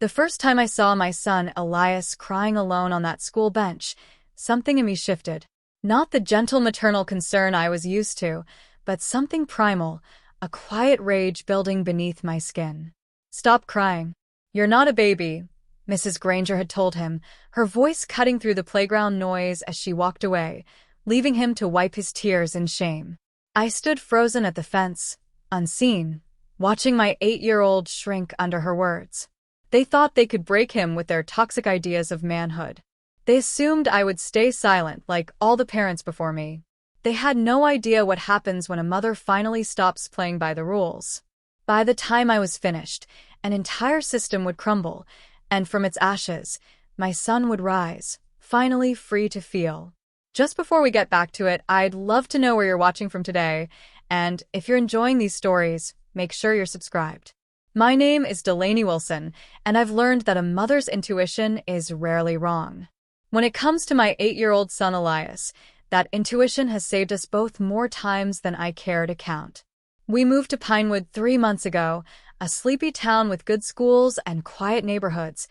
The first time I saw my son Elias crying alone on that school bench, something in me shifted. Not the gentle maternal concern I was used to, but something primal, a quiet rage building beneath my skin. "Stop crying. You're not a baby," Mrs. Granger had told him, her voice cutting through the playground noise as she walked away, leaving him to wipe his tears in shame. I stood frozen at the fence, unseen, watching my 8-year-old shrink under her words. They thought they could break him with their toxic ideas of manhood. They assumed I would stay silent like all the parents before me. They had no idea what happens when a mother finally stops playing by the rules. By the time I was finished, an entire system would crumble, and from its ashes, my son would rise, finally free to feel. Just before we get back to it, I'd love to know where you're watching from today, and if you're enjoying these stories, make sure you're subscribed. My name is Delaney Wilson, and I've learned that a mother's intuition is rarely wrong. When it comes to my 8-year-old son Elias, that intuition has saved us both more times than I care to count. We moved to Pinewood 3 months ago, a sleepy town with good schools and quiet neighborhoods,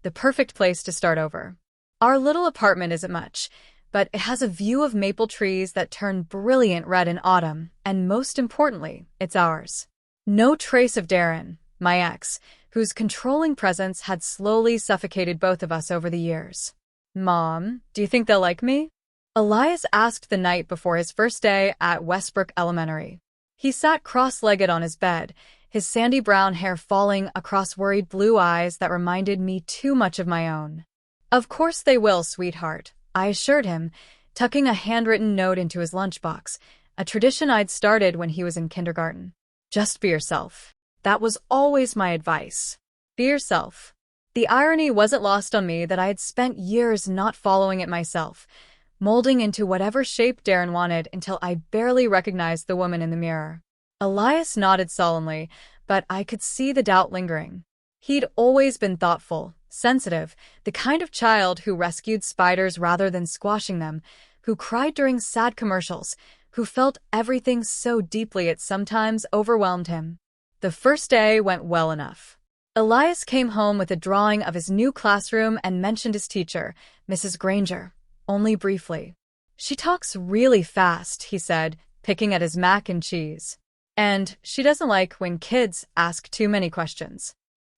the perfect place to start over. Our little apartment isn't much, but it has a view of maple trees that turn brilliant red in autumn, and most importantly, it's ours. No trace of Darren, my ex, whose controlling presence had slowly suffocated both of us over the years. "Mom, do you think they'll like me?" Elias asked the night before his first day at Westbrook Elementary. He sat cross-legged on his bed, his sandy brown hair falling across worried blue eyes that reminded me too much of my own. "Of course they will, sweetheart," I assured him, tucking a handwritten note into his lunchbox, a tradition I'd started when he was in kindergarten. "Just be yourself." That was always my advice. Be yourself. The irony wasn't lost on me that I had spent years not following it myself, molding into whatever shape Darren wanted until I barely recognized the woman in the mirror. Elias nodded solemnly, but I could see the doubt lingering. He'd always been thoughtful, sensitive, the kind of child who rescued spiders rather than squashing them, who cried during sad commercials, who felt everything so deeply it sometimes overwhelmed him. The first day went well enough. Elias came home with a drawing of his new classroom and mentioned his teacher, Mrs. Granger, only briefly. "She talks really fast," he said, picking at his mac and cheese. "And she doesn't like when kids ask too many questions."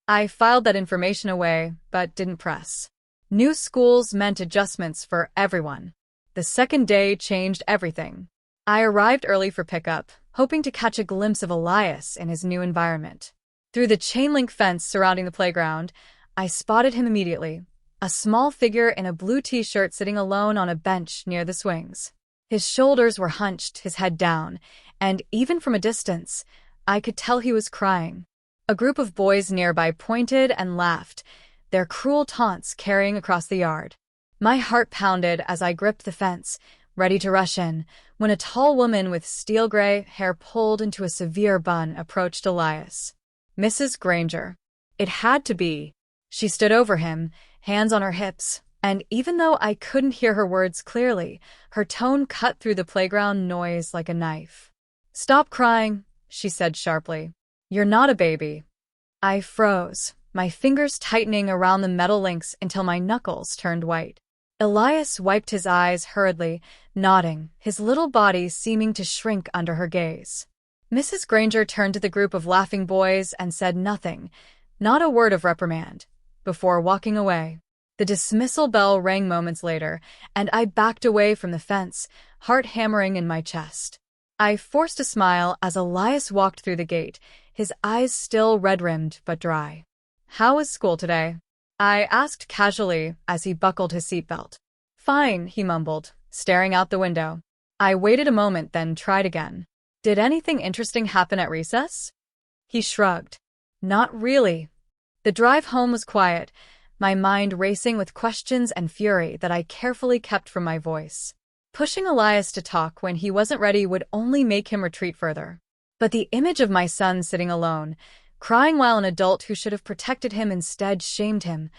I filed that information away, but didn't press. New schools meant adjustments for everyone. The second day changed everything. I arrived early for pickup, hoping to catch a glimpse of Elias in his new environment. Through the chain-link fence surrounding the playground, I spotted him immediately, a small figure in a blue t-shirt sitting alone on a bench near the swings. His shoulders were hunched, his head down, and even from a distance, I could tell he was crying. A group of boys nearby pointed and laughed, their cruel taunts carrying across the yard. My heart pounded as I gripped the fence, ready to rush in, when a tall woman with steel gray hair pulled into a severe bun approached Elias. Mrs. Granger. It had to be. She stood over him, hands on her hips, and even though I couldn't hear her words clearly, her tone cut through the playground noise like a knife. "Stop crying," she said sharply. "You're not a baby." I froze, my fingers tightening around the metal links until my knuckles turned white. Elias wiped his eyes hurriedly, nodding, his little body seeming to shrink under her gaze. Mrs. Granger turned to the group of laughing boys and said nothing, not a word of reprimand, before walking away. The dismissal bell rang moments later, and I backed away from the fence, heart hammering in my chest. I forced a smile as Elias walked through the gate, his eyes still red-rimmed but dry. "How was school today?" I asked casually as he buckled his seatbelt. "Fine," he mumbled, staring out the window. I waited a moment, then tried again. "Did anything interesting happen at recess?" He shrugged. "Not really." The drive home was quiet, my mind racing with questions and fury that I carefully kept from my voice. Pushing Elias to talk when he wasn't ready would only make him retreat further. But the image of my son sitting alone, crying while an adult who should have protected him instead shamed him,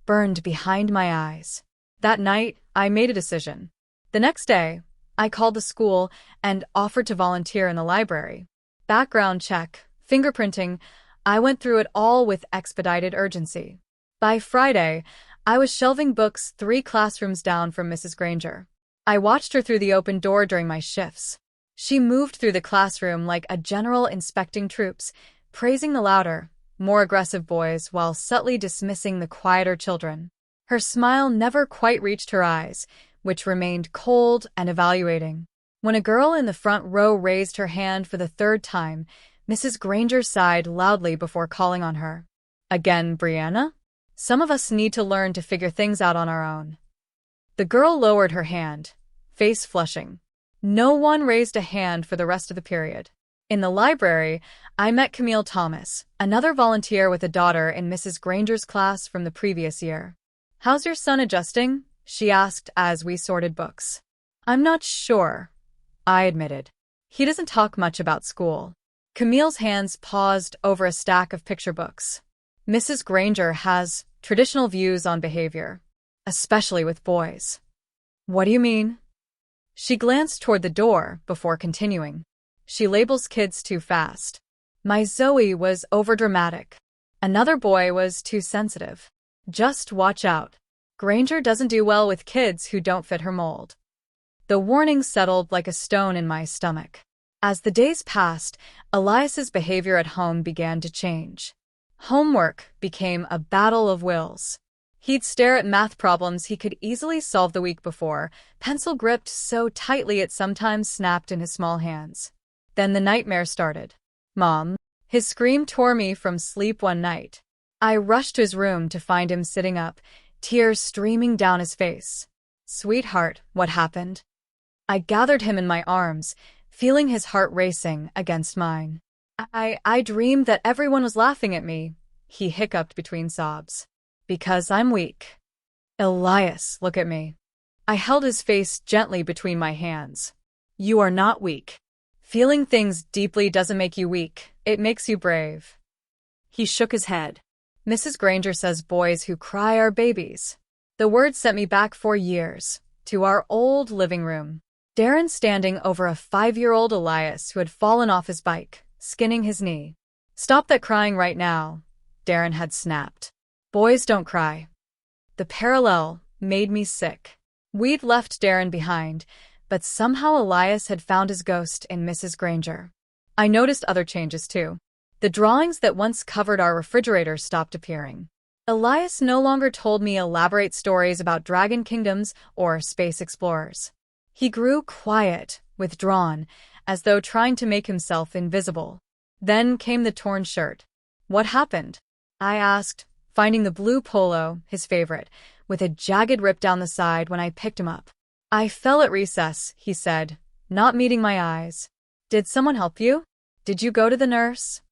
burned behind my eyes. That night, I made a decision. The next day, I called the school and offered to volunteer in the library. Background check, fingerprinting, I went through it all with expedited urgency. By Friday, I was shelving books 3 classrooms down from Mrs. Granger. I watched her through the open door during my shifts. She moved through the classroom like a general inspecting troops, praising the louder, more aggressive boys while subtly dismissing the quieter children. Her smile never quite reached her eyes, which remained cold and evaluating. When a girl in the front row raised her hand for the 3rd time, Mrs. Granger sighed loudly before calling on her. "Again, Brianna? Some of us need to learn to figure things out on our own." The girl lowered her hand, face flushing. No one raised a hand for the rest of the period. In the library, I met Camille Thomas, another volunteer with a daughter in Mrs. Granger's class from the previous year. "How's your son adjusting?" she asked as we sorted books. "I'm not sure," I admitted. "He doesn't talk much about school." Camille's hands paused over a stack of picture books. "Mrs. Granger has traditional views on behavior, especially with boys." "What do you mean?" She glanced toward the door before continuing. "She labels kids too fast. My Zoe was overdramatic. Another boy was too sensitive. Just watch out. Granger doesn't do well with kids who don't fit her mold." The warning settled like a stone in my stomach. As the days passed, Elias's behavior at home began to change. Homework became a battle of wills. He'd stare at math problems he could easily solve the week before, pencil gripped so tightly it sometimes snapped in his small hands. Then the nightmare started. "Mom!" His scream tore me from sleep one night. I rushed to his room to find him sitting up, tears streaming down his face. "Sweetheart, what happened?" I gathered him in my arms, feeling his heart racing against mine. I dreamed that everyone was laughing at me," he hiccuped between sobs. "Because I'm weak." "Elias, look at me." I held his face gently between my hands. "You are not weak. Feeling things deeply doesn't make you weak, it makes you brave." He shook his head. "Mrs. Granger says boys who cry are babies." The words sent me back 4 years, to our old living room. Darren standing over a 5-year-old Elias who had fallen off his bike, skinning his knee. "Stop that crying right now," Darren had snapped. "Boys don't cry." The parallel made me sick. We'd left Darren behind, but somehow Elias had found his ghost in Mrs. Granger. I noticed other changes too. The drawings that once covered our refrigerator stopped appearing. Elias no longer told me elaborate stories about dragon kingdoms or space explorers. He grew quiet, withdrawn, as though trying to make himself invisible. Then came the torn shirt. "What happened?" I asked, finding the blue polo, his favorite, with a jagged rip down the side when I picked him up. "I fell at recess," he said, not meeting my eyes. "Did someone help you? Did you go to the nurse?"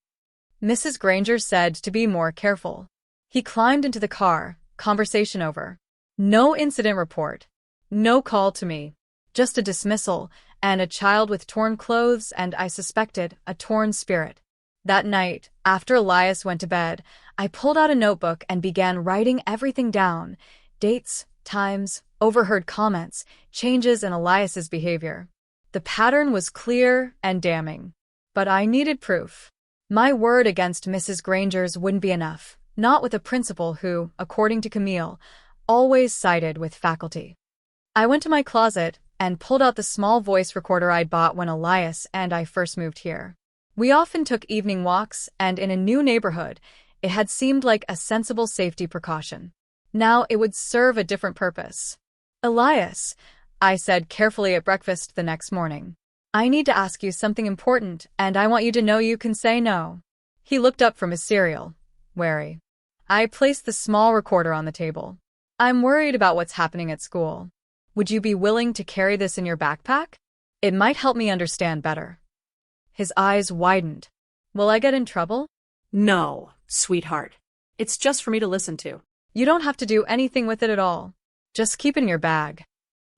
Mrs. Granger said to be more careful. He climbed into the car, conversation over. No incident report. No call to me. Just a dismissal, and a child with torn clothes and, I suspected, a torn spirit. That night, after Elias went to bed, I pulled out a notebook and began writing everything down. Dates, times, overheard comments, changes in Elias's behavior. The pattern was clear and damning. But I needed proof. My word against Mrs. Granger's wouldn't be enough, not with a principal who, according to Camille, always sided with faculty. I went to my closet and pulled out the small voice recorder I'd bought when Elias and I first moved here. We often took evening walks, and in a new neighborhood, it had seemed like a sensible safety precaution. Now it would serve a different purpose. "Elias," I said carefully at breakfast the next morning, "I need to ask you something important, and I want you to know you can say no." He looked up from his cereal, wary. I placed the small recorder on the table. "I'm worried about what's happening at school. Would you be willing to carry this in your backpack? It might help me understand better." His eyes widened. "Will I get in trouble?" "No, sweetheart. It's just for me to listen to." "You don't have to do anything with it at all. Just keep it in your bag."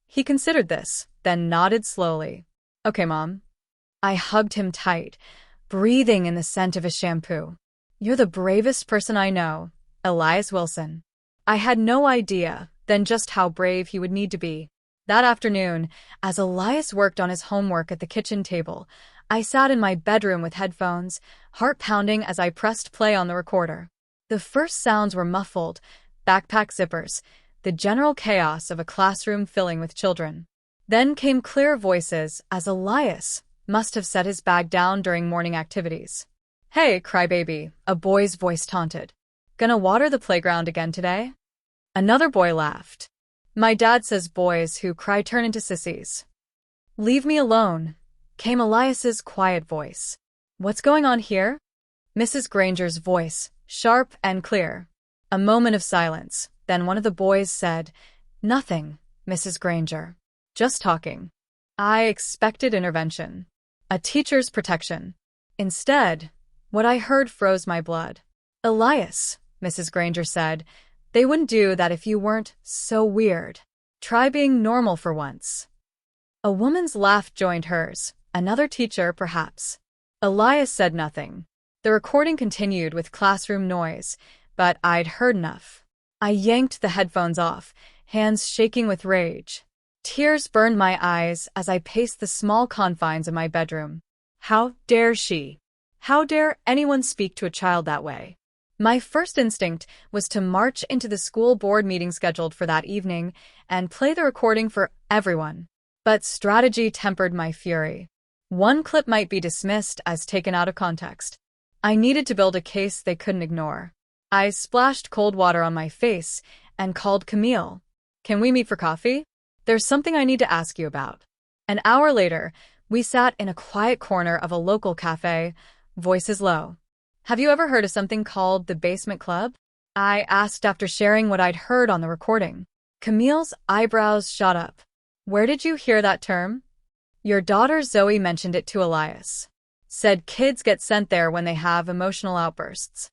He considered this, then nodded slowly. "Okay, Mom." I hugged him tight, breathing in the scent of his shampoo. "You're the bravest person I know, Elias Wilson." I had no idea then just how brave he would need to be. That afternoon, as Elias worked on his homework at the kitchen table, I sat in my bedroom with headphones, heart pounding as I pressed play on the recorder. The first sounds were muffled, backpack zippers, the general chaos of a classroom filling with children. Then came clear voices as Elias must have set his bag down during morning activities. "Hey, crybaby," a boy's voice taunted. "Gonna water the playground again today?" Another boy laughed. "My dad says boys who cry turn into sissies." "Leave me alone," came Elias's quiet voice. "What's going on here?" Mrs. Granger's voice, sharp and clear. A moment of silence, then one of the boys said, "Nothing, Mrs. Granger. Just talking." I expected intervention. A teacher's protection. Instead, what I heard froze my blood. "Elias," Mrs. Granger said, "they wouldn't do that if you weren't so weird. Try being normal for once." A woman's laugh joined hers, another teacher perhaps. Elias said nothing. The recording continued with classroom noise, but I'd heard enough. I yanked the headphones off, hands shaking with rage. Tears burned my eyes as I paced the small confines of my bedroom. How dare she? How dare anyone speak to a child that way? My first instinct was to march into the school board meeting scheduled for that evening and play the recording for everyone. But strategy tempered my fury. One clip might be dismissed as taken out of context. I needed to build a case they couldn't ignore. I splashed cold water on my face and called Camille. "Can we meet for coffee? There's something I need to ask you about." An hour later, we sat in a quiet corner of a local cafe, voices low. "Have you ever heard of something called the Basement Club?" I asked after sharing what I'd heard on the recording. Camille's eyebrows shot up. "Where did you hear that term?" "Your daughter Zoe mentioned it to Elias. Said kids get sent there when they have emotional outbursts."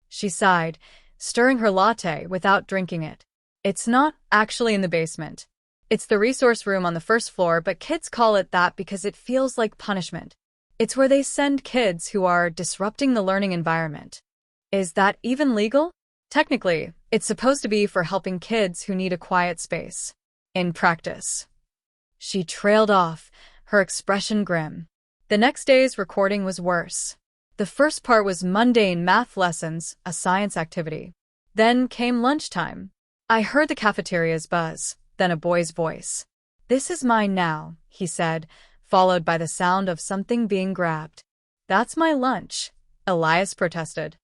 She sighed, stirring her latte without drinking it. "It's not actually in the basement. It's the resource room on the first floor, but kids call it that because it feels like punishment. It's where they send kids who are disrupting the learning environment." "Is that even legal?" "Technically, it's supposed to be for helping kids who need a quiet space. In practice." She trailed off, her expression grim. The next day's recording was worse. The first part was mundane math lessons, a science activity. Then came lunchtime. I heard the cafeteria's buzz, then a boy's voice. "This is mine now," he said, followed by the sound of something being grabbed. "That's my lunch," Elias protested.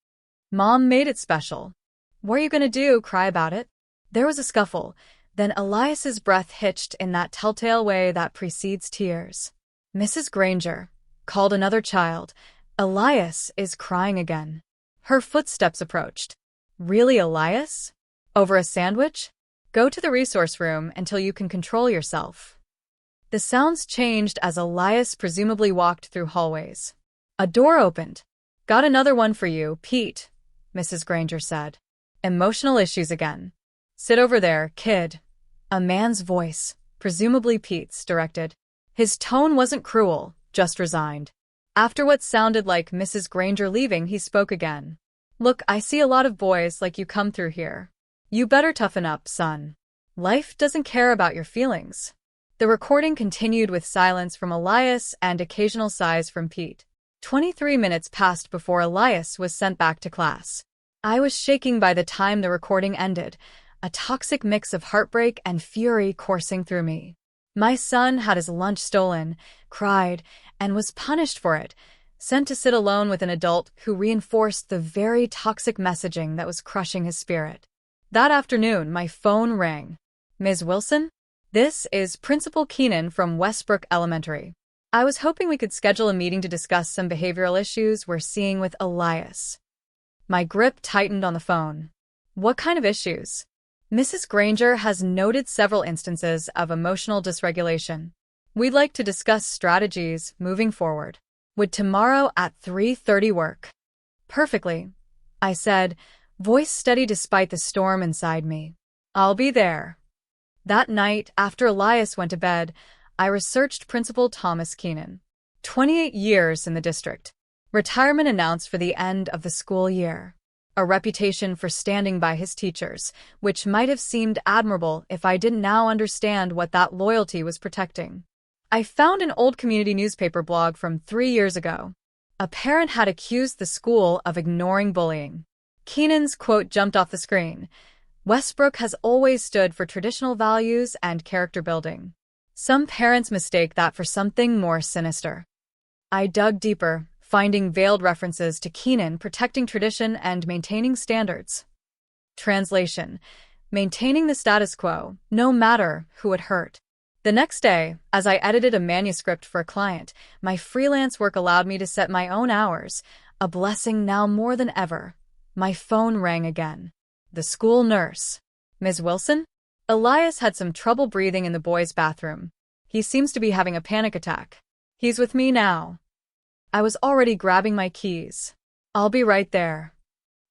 "Mom made it special." "What are you gonna do, cry about it?" There was a scuffle, then Elias's breath hitched in that telltale way that precedes tears. "Mrs. Granger," called another child, "Elias is crying again." Her footsteps approached. "Really, Elias? Over a sandwich? Go to the resource room until you can control yourself." The sounds changed as Elias presumably walked through hallways. A door opened. "Got another one for you, Pete," Mrs. Granger said. "Emotional issues again. Sit over there, kid." A man's voice, presumably Pete's, directed. His tone wasn't cruel, just resigned. After what sounded like Mrs. Granger leaving, he spoke again. "Look, I see a lot of boys like you come through here. You better toughen up, son. Life doesn't care about your feelings." The recording continued with silence from Elias and occasional sighs from Pete. 23 minutes passed before Elias was sent back to class. I was shaking by the time the recording ended, a toxic mix of heartbreak and fury coursing through me. My son had his lunch stolen, cried, and was punished for it, sent to sit alone with an adult who reinforced the very toxic messaging that was crushing his spirit. That afternoon, my phone rang. "Ms. Wilson? This is Principal Keenan from Westbrook Elementary. I was hoping we could schedule a meeting to discuss some behavioral issues we're seeing with Elias." My grip tightened on the phone. "What kind of issues?" "Mrs. Granger has noted several instances of emotional dysregulation. We'd like to discuss strategies moving forward. Would tomorrow at 3:30 work?" "Perfectly," I said, voice steady despite the storm inside me. "I'll be there." That night, after Elias went to bed, I researched Principal Thomas Keenan. 28 years in the district. Retirement announced for the end of the school year. A reputation for standing by his teachers, which might have seemed admirable if I didn't now understand what that loyalty was protecting. I found an old community newspaper blog from 3 years ago. A parent had accused the school of ignoring bullying. Keenan's quote jumped off the screen. Westbrook has always stood for traditional values and character building. Some parents mistake that for something more sinister. I dug deeper, finding veiled references to Keenan protecting tradition and maintaining standards. Translation: maintaining the status quo, no matter who it hurt. The next day, as I edited a manuscript for a client, my freelance work allowed me to set my own hours, a blessing now more than ever. My phone rang again. The school nurse. Ms. Wilson? Elias had some trouble breathing in the boys' bathroom. He seems to be having a panic attack. He's with me now. I was already grabbing my keys. I'll be right there.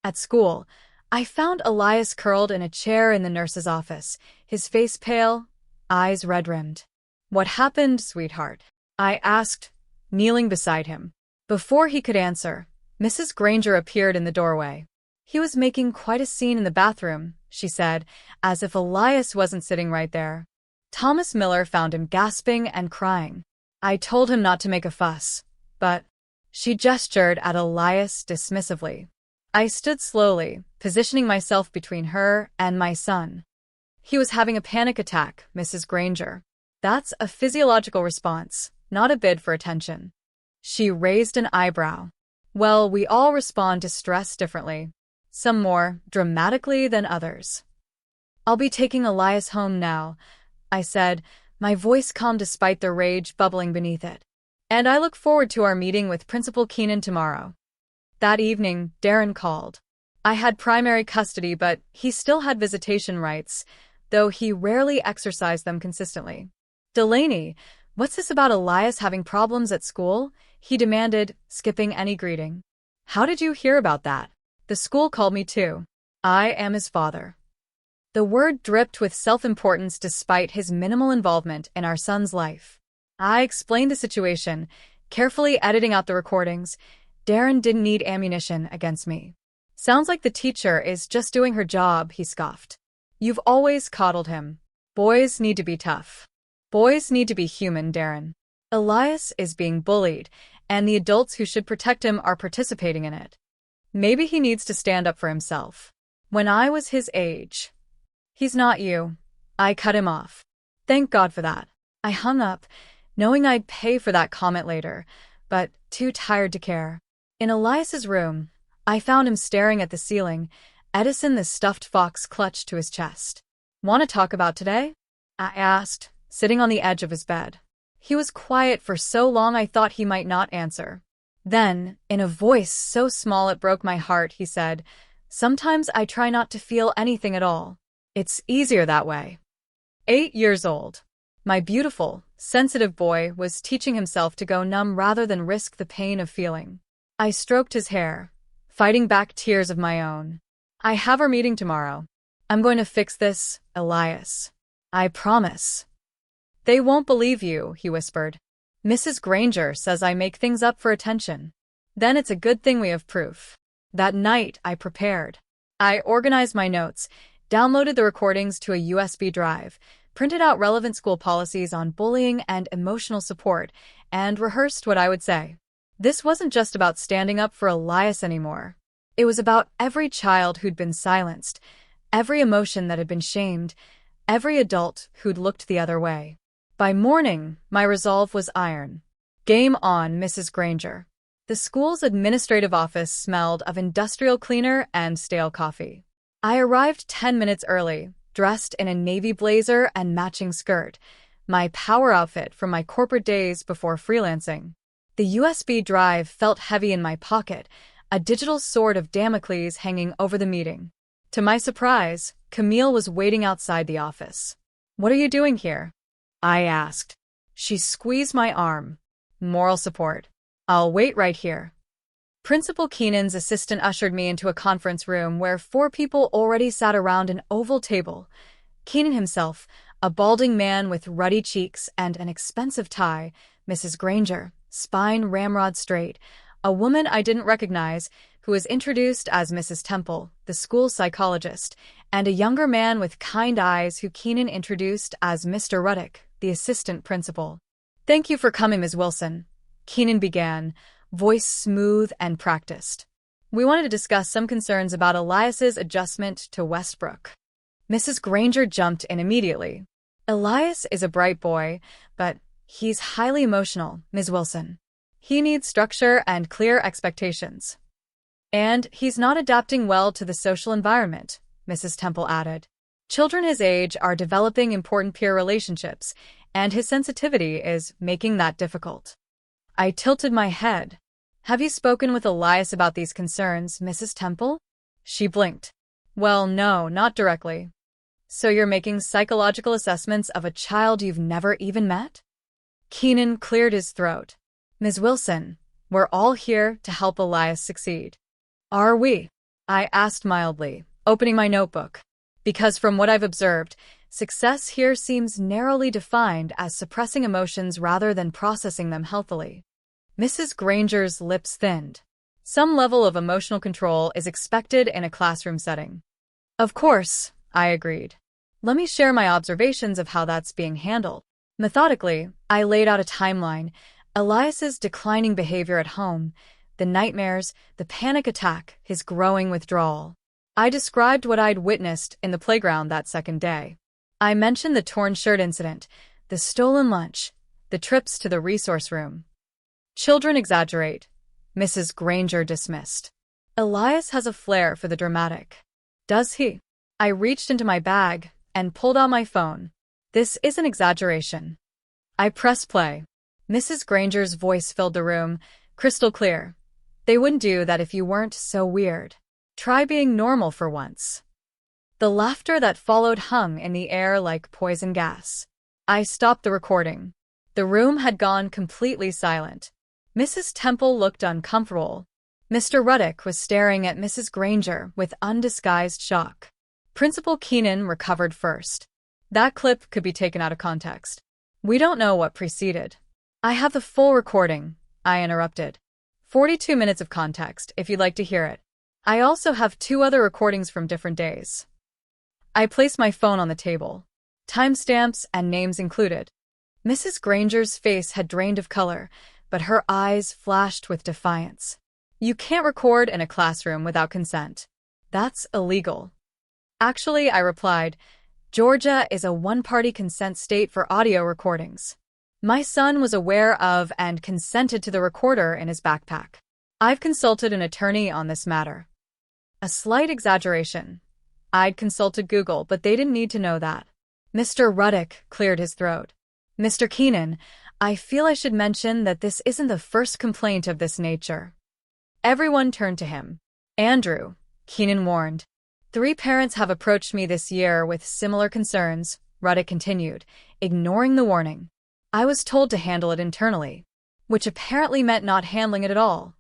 At school, I found Elias curled in a chair in the nurse's office, his face pale, eyes red-rimmed. "What happened, sweetheart?" I asked, kneeling beside him. Before he could answer, Mrs. Granger appeared in the doorway. "He was making quite a scene in the bathroom," she said, as if Elias wasn't sitting right there. Thomas Miller found him gasping and crying. I told him not to make a fuss, but she gestured at Elias dismissively. I stood slowly, positioning myself between her and my son. "He was having a panic attack, Mrs. Granger. That's a physiological response, not a bid for attention." She raised an eyebrow. "Well, we all respond to stress differently. Some more dramatically than others." "I'll be taking Elias home now," I said, my voice calm despite the rage bubbling beneath it. "And I look forward to our meeting with Principal Keenan tomorrow." That evening, Darren called. I had primary custody, but he still had visitation rights, though he rarely exercised them consistently. "Delaney, what's this about Elias having problems at school?" he demanded, skipping any greeting. "How did you hear about that?" "The school called me too. I am his father." The word dripped with self-importance despite his minimal involvement in our son's life. I explained the situation, carefully editing out the recordings. Darren didn't need ammunition against me. "Sounds like the teacher is just doing her job," he scoffed. "You've always coddled him. Boys need to be tough. Boys need to be human, Darren. Elias is being bullied, and the adults who should protect him are participating in it. Maybe he needs to stand up for himself. When I was his age." "He's not you." I cut him off. Thank God for that. I hung up, knowing I'd pay for that comment later, but too tired to care. In Elias's room, I found him staring at the ceiling, Edison the stuffed fox clutched to his chest. "Want to talk about today?" I asked, sitting on the edge of his bed. He was quiet for so long I thought he might not answer. Then, in a voice so small it broke my heart, he said, "Sometimes I try not to feel anything at all. It's easier that way." 8 years old. My beautiful, sensitive boy was teaching himself to go numb rather than risk the pain of feeling. I stroked his hair, fighting back tears of my own. "I have our meeting tomorrow. I'm going to fix this, Elias. I promise." "They won't believe you," he whispered. "Mrs. Granger says I make things up for attention. Then it's a good thing we have proof." That night, I prepared. I organized my notes, downloaded the recordings to a USB drive, printed out relevant school policies on bullying and emotional support, and rehearsed what I would say. This wasn't just about standing up for Elias anymore. It was about every child who'd been silenced, every emotion that had been shamed, every adult who'd looked the other way. By morning, my resolve was iron. Game on, Mrs. Granger. The school's administrative office smelled of industrial cleaner and stale coffee. I arrived 10 minutes early, dressed in a navy blazer and matching skirt, my power outfit from my corporate days before freelancing. The USB drive felt heavy in my pocket, a digital sword of Damocles hanging over the meeting. To my surprise, Camille was waiting outside the office. "What are you doing here?" I asked. She squeezed my arm. "Moral support. I'll wait right here." Principal Keenan's assistant ushered me into a conference room where 4 people already sat around an oval table. Keenan himself, a balding man with ruddy cheeks and an expensive tie, Mrs. Granger, spine ramrod straight, a woman I didn't recognize, who was introduced as Mrs. Temple, the school psychologist, and a younger man with kind eyes who Keenan introduced as Mr. Ruddick, the assistant principal. "Thank you for coming, Ms. Wilson," Keenan began, voice smooth and practiced. "We wanted to discuss some concerns about Elias's adjustment to Westbrook." Mrs. Granger jumped in immediately. Elias is a bright boy, but he's highly emotional, Ms. Wilson. He needs structure and clear expectations. And he's not adapting well to the social environment, Mrs. Temple added. Children his age are developing important peer relationships, and his sensitivity is making that difficult. I tilted my head. Have you spoken with Elias about these concerns, Mrs. Temple? She blinked. Well, no, not directly. So you're making psychological assessments of a child you've never even met? Keenan cleared his throat. Ms. Wilson, we're all here to help Elias succeed. Are we? I asked mildly, opening my notebook. Because from what I've observed, success here seems narrowly defined as suppressing emotions rather than processing them healthily. Mrs. Granger's lips thinned. Some level of emotional control is expected in a classroom setting. Of course, I agreed. Let me share my observations of how that's being handled. Methodically, I laid out a timeline: Elias's declining behavior at home, the nightmares, the panic attack, his growing withdrawal. I described what I'd witnessed in the playground that second day. I mentioned the torn shirt incident, the stolen lunch, the trips to the resource room. Children exaggerate, Mrs. Granger dismissed. Elias has a flair for the dramatic. Does he? I reached into my bag and pulled out my phone. This is an exaggeration. I pressed play. Mrs. Granger's voice filled the room, crystal clear. They wouldn't do that if you weren't so weird. Try being normal for once. The laughter that followed hung in the air like poison gas. I stopped the recording. The room had gone completely silent. Mrs. Temple looked uncomfortable. Mr. Ruddock was staring at Mrs. Granger with undisguised shock. Principal Keenan recovered first. That clip could be taken out of context. We don't know what preceded. I have the full recording, I interrupted. 42 minutes of context, if you'd like to hear it. I also have 2 other recordings from different days. I placed my phone on the table. Timestamps and names included. Mrs. Granger's face had drained of color, but her eyes flashed with defiance. You can't record in a classroom without consent. That's illegal. Actually, I replied, Georgia is a one-party consent state for audio recordings. My son was aware of and consented to the recorder in his backpack. I've consulted an attorney on this matter. A slight exaggeration. I'd consulted Google, but they didn't need to know that. Mr. Ruddock cleared his throat. Mr. Keenan, I feel I should mention that this isn't the first complaint of this nature. Everyone turned to him. Andrew, Keenan warned. 3 parents have approached me this year with similar concerns, Ruddock continued, ignoring the warning. I was told to handle it internally, which apparently meant not handling it at all,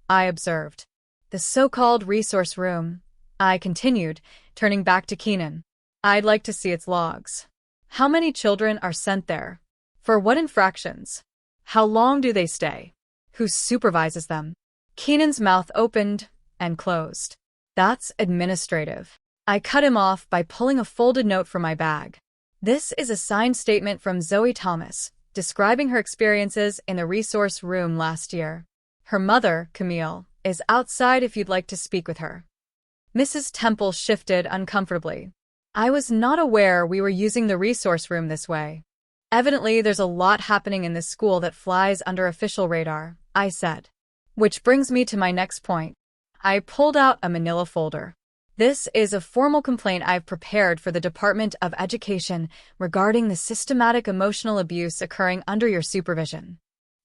I observed. The so-called resource room, I continued, turning back to Keenan. I'd like to see its logs. How many children are sent there? For what infractions? How long do they stay? Who supervises them? Keenan's mouth opened and closed. That's administrative. I cut him off by pulling a folded note from my bag. This is a signed statement from Zoe Thomas, describing her experiences in the resource room last year. Her mother, Camille, is outside if you'd like to speak with her. Mrs. Temple shifted uncomfortably. I was not aware we were using the resource room this way. Evidently, there's a lot happening in this school that flies under official radar, I said. Which brings me to my next point. I pulled out a manila folder. This is a formal complaint I've prepared for the Department of Education regarding the systematic emotional abuse occurring under your supervision.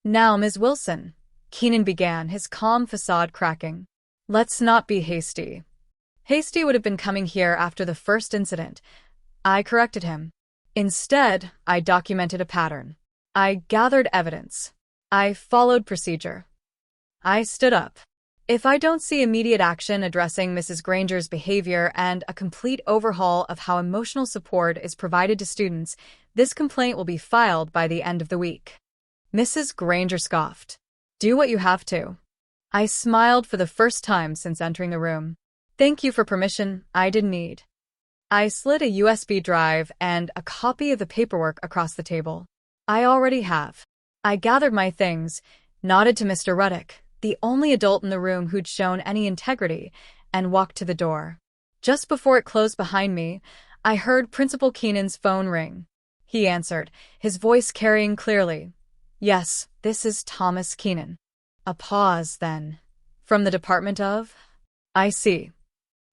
Now, Ms. Wilson, Keenan began, his calm facade cracking. Let's not be hasty. Hasty would have been coming here after the first incident. I corrected him. Instead, I documented a pattern. I gathered evidence. I followed procedure. I stood up. If I don't see immediate action addressing Mrs. Granger's behavior and a complete overhaul of how emotional support is provided to students, this complaint will be filed by the end of the week. Mrs. Granger scoffed. Do what you have to. I smiled for the first time since entering the room. Thank you for permission I didn't need. I slid a USB drive and a copy of the paperwork across the table. I already have. I gathered my things, nodded to Mr. Ruddock, the only adult in the room who'd shown any integrity, and walked to the door. Just before it closed behind me, I heard Principal Keenan's phone ring. He answered, his voice carrying clearly. Yes, this is Thomas Keenan. A pause, then. From the Department of? I see.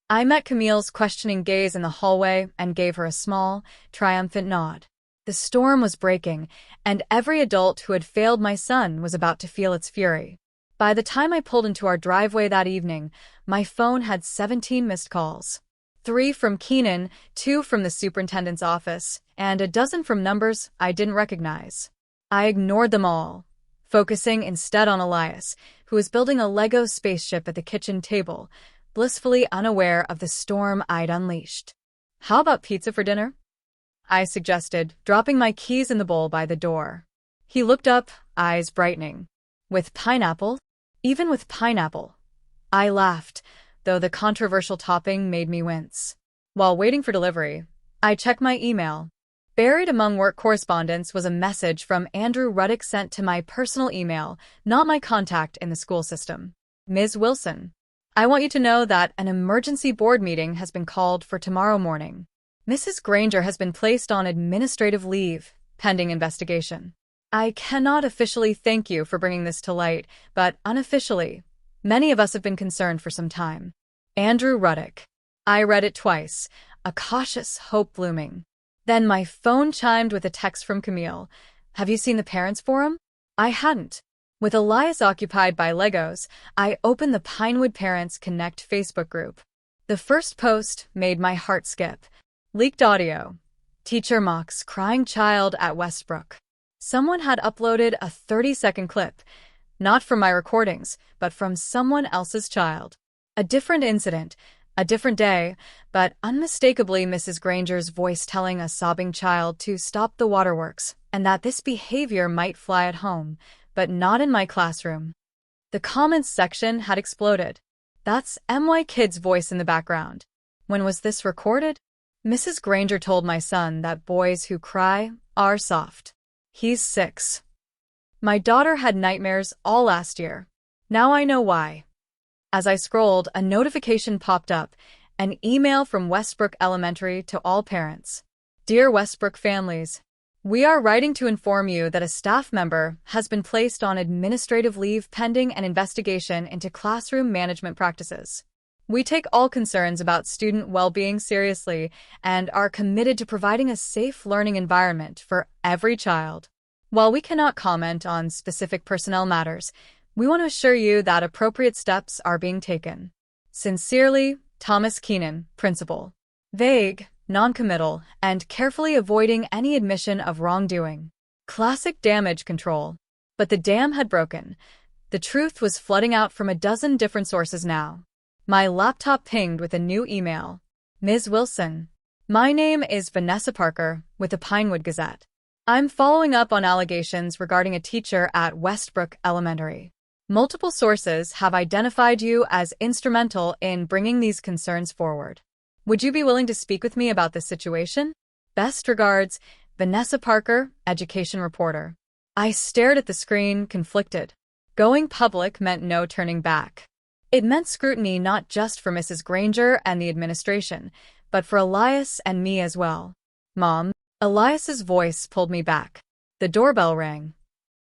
I met Camille's questioning gaze in the hallway and gave her a small, triumphant nod. The storm was breaking, and every adult who had failed my son was about to feel its fury. By the time I pulled into our driveway that evening, my phone had 17 missed calls. 3 from Keenan, 2 from the superintendent's office, and a dozen from numbers I didn't recognize. I ignored them all, focusing instead on Elias, who was building a Lego spaceship at the kitchen table, blissfully unaware of the storm I'd unleashed. How about pizza for dinner? I suggested, dropping my keys in the bowl by the door. He looked up, eyes brightening. With pineapple? Even with pineapple. I laughed, though the controversial topping made me wince. While waiting for delivery, I checked my email. Buried among work correspondence was a message from Andrew Ruddick sent to my personal email, not my contact in the school system. Ms. Wilson, I want you to know that an emergency board meeting has been called for tomorrow morning. Mrs. Granger has been placed on administrative leave, pending investigation. I cannot officially thank you for bringing this to light, but unofficially, many of us have been concerned for some time. Andrew Ruddick. I read it twice, a cautious hope blooming. Then my phone chimed with a text from Camille. Have you seen the parents' forum? I hadn't. With Elias occupied by Legos, I opened the Pinewood Parents Connect Facebook group. The first post made my heart skip. Leaked audio. Teacher mocks crying child at Westbrook. Someone had uploaded a 30-second clip, not from my recordings, but from someone else's child. A different incident, a different day, but unmistakably Mrs. Granger's voice telling a sobbing child to stop the waterworks, and that this behavior might fly at home, but not in my classroom. The comments section had exploded. That's MY Kid's voice in the background. When was this recorded? Mrs. Granger told my son that boys who cry are soft. He's 6. My daughter had nightmares all last year. Now I know why. As I scrolled, a notification popped up, an email from Westbrook Elementary to all parents. Dear Westbrook families, we are writing to inform you that a staff member has been placed on administrative leave pending an investigation into classroom management practices. We take all concerns about student well-being seriously and are committed to providing a safe learning environment for every child. While we cannot comment on specific personnel matters, we want to assure you that appropriate steps are being taken. Sincerely, Thomas Keenan, Principal. Vague, non-committal, and carefully avoiding any admission of wrongdoing. Classic damage control. But the dam had broken. The truth was flooding out from a dozen different sources now. My laptop pinged with a new email. Ms. Wilson. My name is Vanessa Parker, with the Pinewood Gazette. I'm following up on allegations regarding a teacher at Westbrook Elementary. Multiple sources have identified you as instrumental in bringing these concerns forward. Would you be willing to speak with me about this situation? Best regards, Vanessa Parker, education reporter. I stared at the screen, conflicted. Going public meant no turning back. It meant scrutiny not just for Mrs. Granger and the administration, but for Elias and me as well. Mom, Elias's voice pulled me back. The doorbell rang.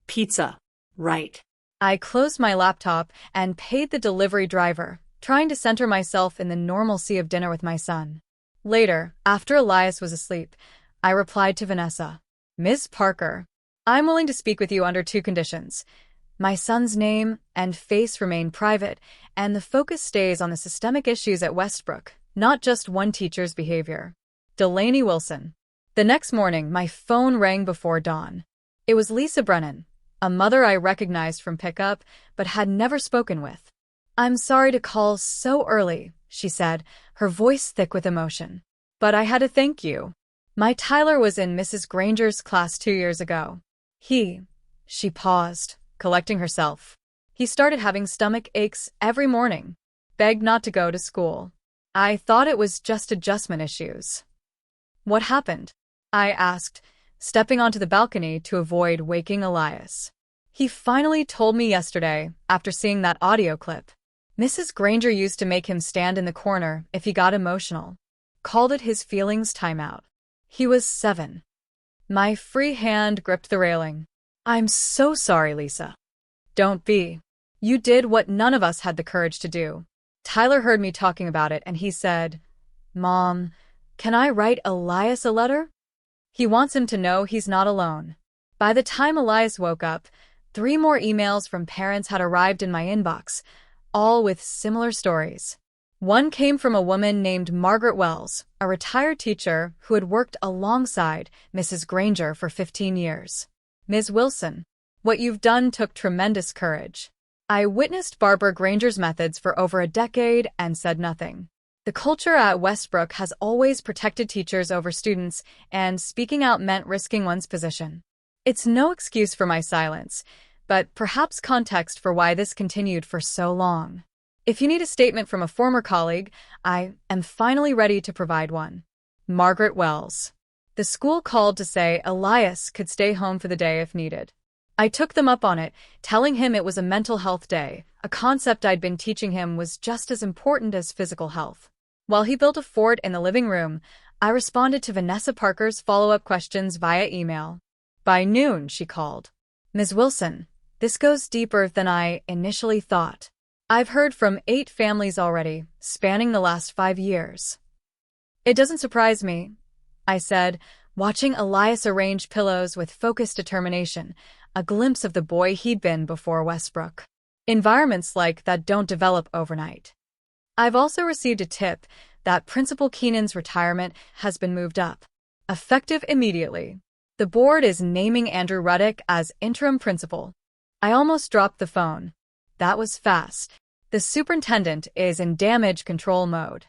Pizza. Right. I closed my laptop and paid the delivery driver, trying to center myself in the normalcy of dinner with my son. Later, after Elias was asleep, I replied to Vanessa. Ms. Parker, I'm willing to speak with you under 2 conditions. My son's name and face remain private, and the focus stays on the systemic issues at Westbrook, not just one teacher's behavior. Delaney Wilson. The next morning, my phone rang before dawn. It was Lisa Brennan, a mother I recognized from pickup, but had never spoken with. I'm sorry to call so early, she said, her voice thick with emotion. But I had to thank you. My Tyler was in Mrs. Granger's class 2 years ago. She paused, collecting herself. He started having stomach aches every morning. Begged not to go to school. I thought it was just adjustment issues. What happened? I asked, stepping onto the balcony to avoid waking Elias. He finally told me yesterday, after seeing that audio clip. Mrs. Granger used to make him stand in the corner if he got emotional. called it his feelings timeout. He was 7. My free hand gripped the railing. I'm so sorry, Lisa. Don't be. You did what none of us had the courage to do. Tyler heard me talking about it and he said, Mom, can I write Elias a letter? He wants him to know he's not alone. By the time Elias woke up, 3 more emails from parents had arrived in my inbox, all with similar stories. One came from a woman named Margaret Wells, a retired teacher who had worked alongside Mrs. Granger for 15 years. Ms. Wilson, what you've done took tremendous courage. I witnessed Barbara Granger's methods for over a decade and said nothing. The culture at Westbrook has always protected teachers over students, and speaking out meant risking one's position. It's no excuse for my silence, but perhaps context for why this continued for so long. If you need a statement from a former colleague, I am finally ready to provide one. Margaret Wells. The school called to say Elias could stay home for the day if needed. I took them up on it, telling him it was a mental health day. A concept I'd been teaching him was just as important as physical health. While he built a fort in the living room, I responded to Vanessa Parker's follow-up questions via email. By noon, she called. Ms. Wilson, this goes deeper than I initially thought. I've heard from 8 families already, spanning the last 5 years. It doesn't surprise me, I said, watching Elias arrange pillows with focused determination, a glimpse of the boy he'd been before Westbrook. Environments like that don't develop overnight. I've also received a tip that Principal Keenan's retirement has been moved up. Effective immediately. The board is naming Andrew Ruddick as interim principal. I almost dropped the phone. That was fast. The superintendent is in damage control mode.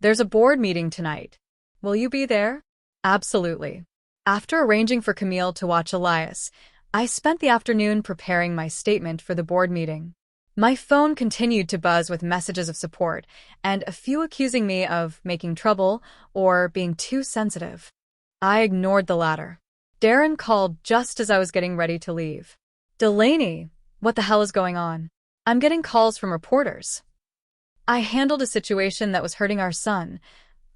There's a board meeting tonight. Will you be there? Absolutely. After arranging for Camille to watch Elias, I spent the afternoon preparing my statement for the board meeting. My phone continued to buzz with messages of support, and a few accusing me of making trouble or being too sensitive. I ignored the latter. Darren called just as I was getting ready to leave. Delaney, what the hell is going on? I'm getting calls from reporters. I handled a situation that was hurting our son.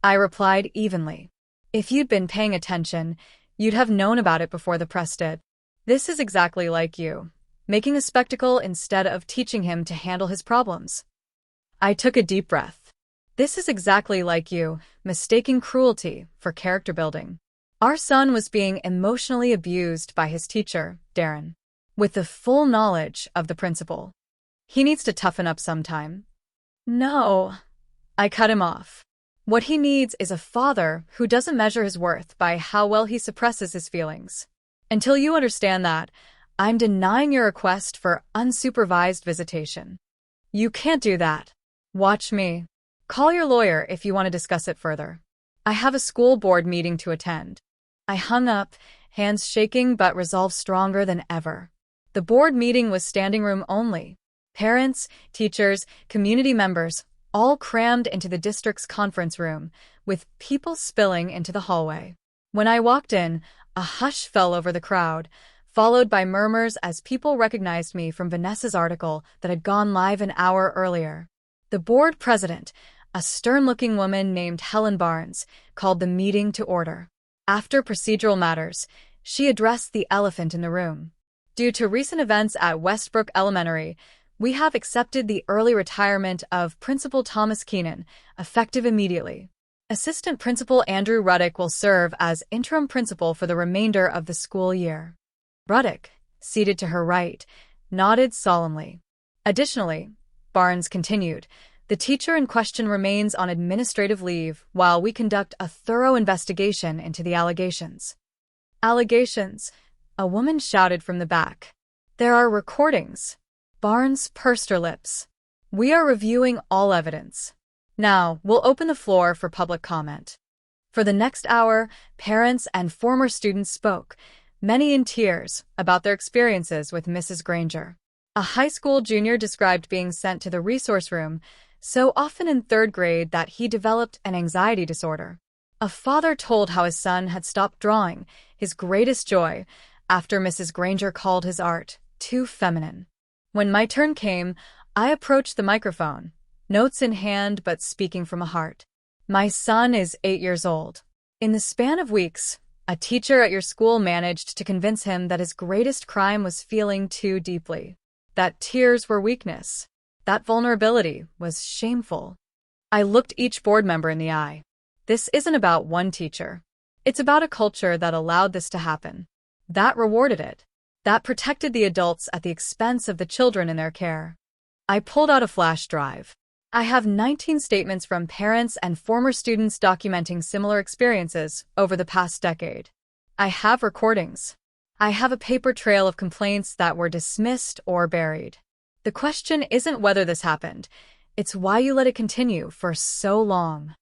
I replied evenly. If you'd been paying attention, you'd have known about it before the press did. This is exactly like you, making a spectacle instead of teaching him to handle his problems. I took a deep breath. This is exactly like you, mistaking cruelty for character building. Our son was being emotionally abused by his teacher, Darren, with the full knowledge of the principal. He needs to toughen up sometime. No. I cut him off. What he needs is a father who doesn't measure his worth by how well he suppresses his feelings. Until you understand that, I'm denying your request for unsupervised visitation. You can't do that. Watch me. Call your lawyer if you want to discuss it further. I have a school board meeting to attend. I hung up, hands shaking but resolve stronger than ever. The board meeting was standing room only. Parents, teachers, community members, all crammed into the district's conference room, with people spilling into the hallway. When I walked in, a hush fell over the crowd, followed by murmurs as people recognized me from Vanessa's article that had gone live an hour earlier. The board president, a stern-looking woman named Helen Barnes, called the meeting to order. After procedural matters, she addressed the elephant in the room. Due to recent events at Westbrook Elementary, we have accepted the early retirement of Principal Thomas Keenan, effective immediately. Assistant Principal Andrew Ruddick will serve as interim principal for the remainder of the school year. Ruddick, seated to her right, nodded solemnly. Additionally, Barnes continued, the teacher in question remains on administrative leave while we conduct a thorough investigation into the allegations. Allegations? A woman shouted from the back. There are recordings. Barnes pursed her lips. We are reviewing all evidence. Now, we'll open the floor for public comment. For the next hour, parents and former students spoke, many in tears, about their experiences with Mrs. Granger. A high school junior described being sent to the resource room so often in 3rd grade that he developed an anxiety disorder. A father told how his son had stopped drawing, his greatest joy, after Mrs. Granger called his art too feminine. When my turn came, I approached the microphone, notes in hand but speaking from a heart. My son is 8 years old. In the span of weeks, a teacher at your school managed to convince him that his greatest crime was feeling too deeply, that tears were weakness, that vulnerability was shameful. I looked each board member in the eye. This isn't about one teacher. It's about a culture that allowed this to happen, that rewarded it, that protected the adults at the expense of the children in their care. I pulled out a flash drive. I have 19 statements from parents and former students documenting similar experiences over the past decade. I have recordings. I have a paper trail of complaints that were dismissed or buried. The question isn't whether this happened, it's why you let it continue for so long.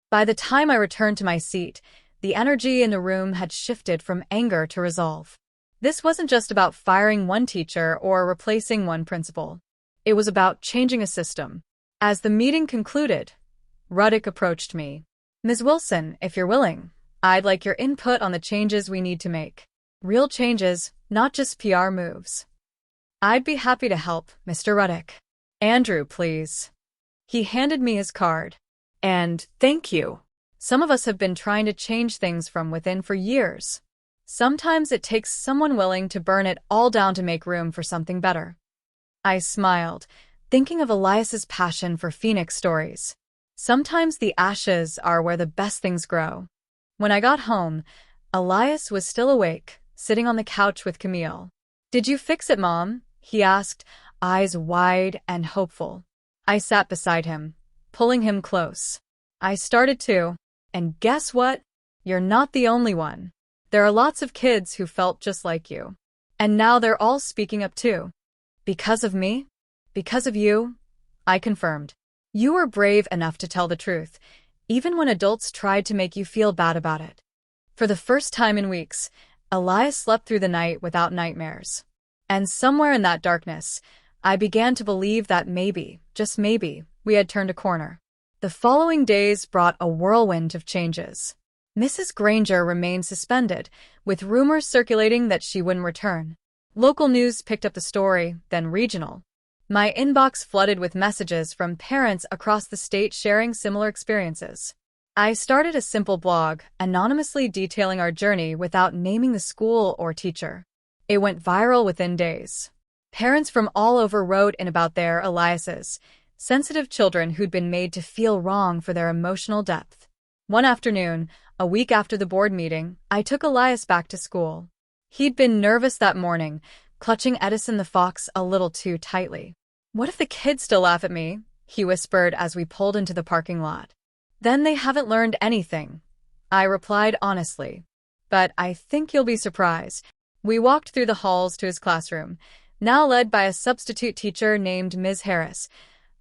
By the time I returned to my seat, the energy in the room had shifted from anger to resolve. This wasn't just about firing one teacher or replacing one principal. It was about changing a system. As the meeting concluded, Ruddick approached me. "Ms. Wilson, if you're willing, I'd like your input on the changes we need to make. Real changes, not just PR moves." "I'd be happy to help, Mr. Ruddick." "Andrew, please." He handed me his card. "And thank you. Some of us have been trying to change things from within for years. Sometimes it takes someone willing to burn it all down to make room for something better." I smiled, thinking of Elias's passion for Phoenix stories. Sometimes the ashes are where the best things grow. When I got home, Elias was still awake, sitting on the couch with Camille. "Did you fix it, Mom?" he asked, eyes wide and hopeful. I sat beside him, pulling him close. "I started to, and guess what? You're not the only one. There are lots of kids who felt just like you. And now they're all speaking up too." "Because of me?" "Because of you," I confirmed. "You were brave enough to tell the truth, even when adults tried to make you feel bad about it." For the first time in weeks, Elias slept through the night without nightmares. And somewhere in that darkness, I began to believe that maybe, just maybe, we had turned a corner. The following days brought a whirlwind of changes. Mrs. Granger remained suspended, with rumors circulating that she wouldn't return. Local news picked up the story, then regional. My inbox flooded with messages from parents across the state sharing similar experiences. I started a simple blog, anonymously detailing our journey without naming the school or teacher. It went viral within days. Parents from all over wrote in about their Eliases, sensitive children who'd been made to feel wrong for their emotional depth. One afternoon, a week after the board meeting, I took Elias back to school. He'd been nervous that morning, clutching Edison the fox a little too tightly. "What if the kids still laugh at me?" he whispered as we pulled into the parking lot. "Then they haven't learned anything," I replied honestly. "But I think you'll be surprised." We walked through the halls to his classroom, now led by a substitute teacher named Ms. Harris,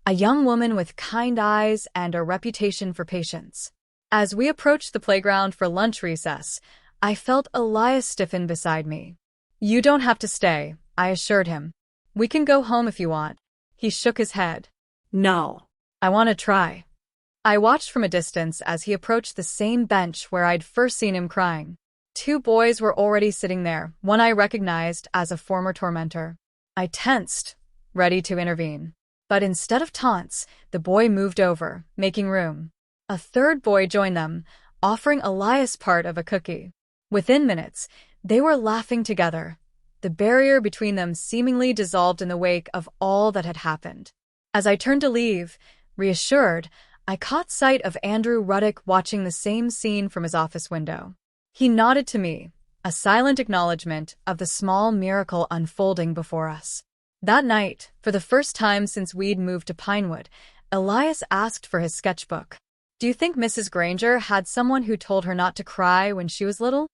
a young woman with kind eyes and a reputation for patience. As we approached the playground for lunch recess, I felt Elias stiffen beside me. "You don't have to stay," I assured him. "We can go home if you want." He shook his head. No. "I want to try." I watched from a distance as he approached the same bench where I'd first seen him crying. 2 boys were already sitting there, one I recognized as a former tormentor. I tensed, ready to intervene. But instead of taunts, the boy moved over, making room. A 3rd boy joined them, offering Elias part of a cookie. Within minutes, they were laughing together. The barrier between them seemingly dissolved in the wake of all that had happened. As I turned to leave, reassured, I caught sight of Andrew Ruddick watching the same scene from his office window. He nodded to me, a silent acknowledgement of the small miracle unfolding before us. That night, for the first time since we'd moved to Pinewood, Elias asked for his sketchbook. "Do you think Mrs. Granger had someone who told her not to cry when she was little?"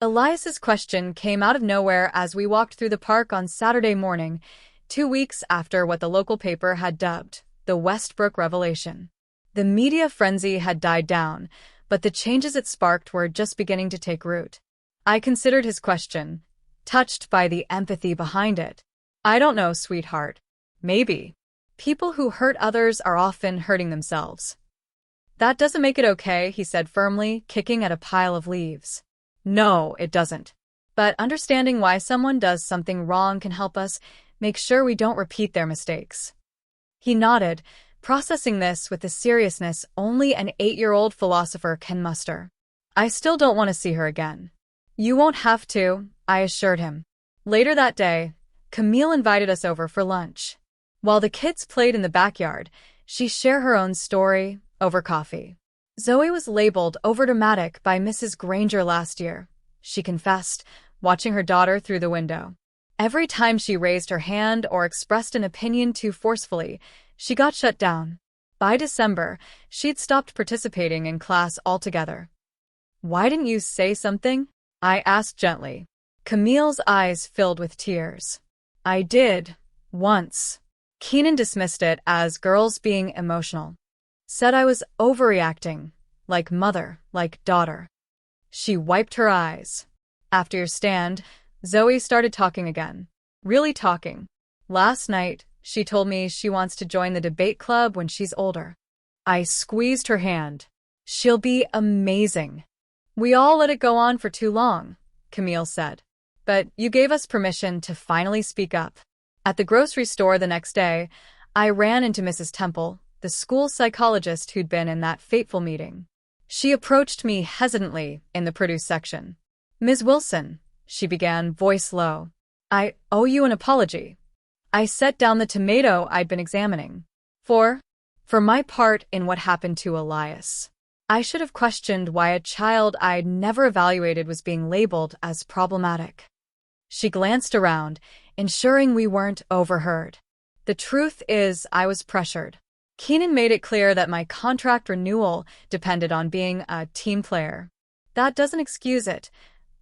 Elias's question came out of nowhere as we walked through the park on Saturday morning, 2 weeks after what the local paper had dubbed the Westbrook revelation. The media frenzy had died down, but the changes it sparked were just beginning to take root. I considered his question, touched by the empathy behind it. "I don't know, sweetheart. Maybe. People who hurt others are often hurting themselves." "That doesn't make it okay," he said firmly, kicking at a pile of leaves. "No, it doesn't. But understanding why someone does something wrong can help us make sure we don't repeat their mistakes." He nodded, processing this with the seriousness only an 8-year-old philosopher can muster. I still don't want to see her again. You won't have to, I assured him. Later that day, Camille invited us over for lunch. While the kids played in the backyard, she shared her own story over coffee. Zoe was labeled overdramatic by Mrs. Granger last year, she confessed, watching her daughter through the window. Every time she raised her hand or expressed an opinion too forcefully, she got shut down. By December, she'd stopped participating in class altogether. Why didn't you say something? I asked gently. Camille's eyes filled with tears. I did, once. Keenan dismissed it as girls being emotional. Said I was overreacting, like mother, like daughter. She wiped her eyes. After your stand, Zoe started talking again. Really talking. Last night, she told me she wants to join the debate club when she's older. I squeezed her hand. She'll be amazing. We all let it go on for too long, Camille said. But you gave us permission to finally speak up. At the grocery store the next day, I ran into Mrs. Temple, the school psychologist who'd been in that fateful meeting. She approached me hesitantly in the produce section. Ms. Wilson, she began, voice low. I owe you an apology. I set down the tomato I'd been examining. For my part in what happened to Elias. I should have questioned why a child I'd never evaluated was being labeled as problematic. She glanced around, ensuring we weren't overheard. The truth is, I was pressured. Keenan made it clear that my contract renewal depended on being a team player. That doesn't excuse it,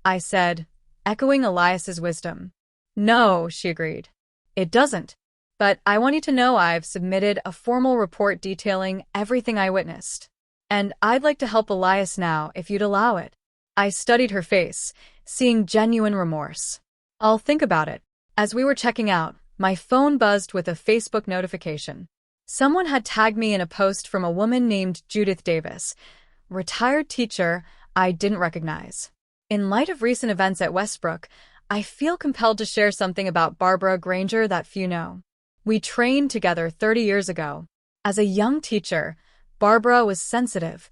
I said, echoing Elias's wisdom. No, she agreed. It doesn't. But I want you to know I've submitted a formal report detailing everything I witnessed. And I'd like to help Elias now, if you'd allow it. I studied her face, seeing genuine remorse. I'll think about it. As we were checking out, my phone buzzed with a Facebook notification. Someone had tagged me in a post from a woman named Judith Davis, retired teacher I didn't recognize. In light of recent events at Westbrook, I feel compelled to share something about Barbara Granger that few know. We trained together 30 years ago. As a young teacher, Barbara was sensitive,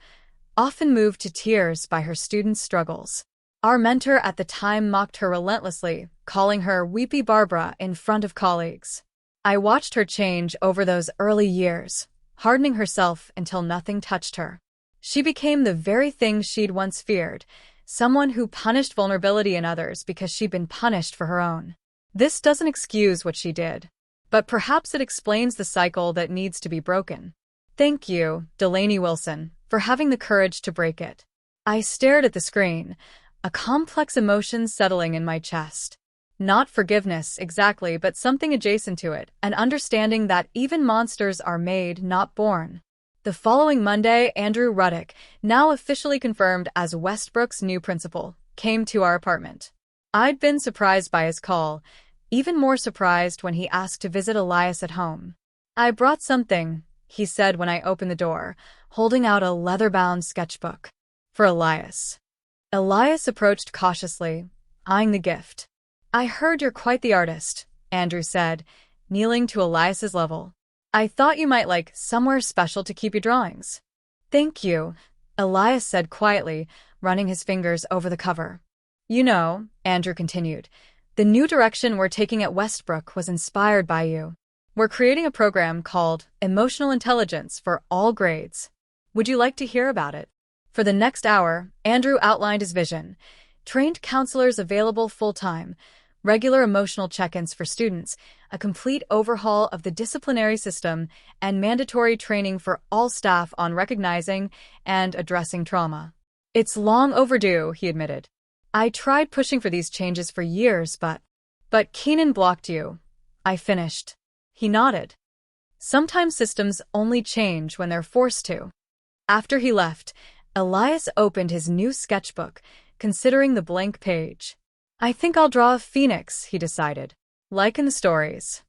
often moved to tears by her students' struggles. Our mentor at the time mocked her relentlessly, calling her Weepy Barbara in front of colleagues. I watched her change over those early years, hardening herself until nothing touched her. She became the very thing she'd once feared, someone who punished vulnerability in others because she'd been punished for her own. This doesn't excuse what she did, but perhaps it explains the cycle that needs to be broken. Thank you, Delaney Wilson, for having the courage to break it. I stared at the screen, a complex emotion settling in my chest. Not forgiveness, exactly, but something adjacent to it, an understanding that even monsters are made, not born. The following Monday, Andrew Ruddick, now officially confirmed as Westbrook's new principal, came to our apartment. I'd been surprised by his call, even more surprised when he asked to visit Elias at home. I brought something, he said when I opened the door, holding out a leather-bound sketchbook. For Elias. Elias approached cautiously, eyeing the gift. I heard you're quite the artist, Andrew said, kneeling to Elias's level. I thought you might like somewhere special to keep your drawings. Thank you, Elias said quietly, running his fingers over the cover. You know, Andrew continued, the new direction we're taking at Westbrook was inspired by you. We're creating a program called Emotional Intelligence for all grades. Would you like to hear about it? For the next hour, Andrew outlined his vision. Trained counselors available full-time, regular emotional check-ins for students, a complete overhaul of the disciplinary system, and mandatory training for all staff on recognizing and addressing trauma. It's long overdue, he admitted. I tried pushing for these changes for years, but Keenan blocked you. I finished. He nodded. Sometimes systems only change when they're forced to. After he left, Elias opened his new sketchbook, considering the blank page. I think I'll draw a phoenix, he decided. Like in the stories.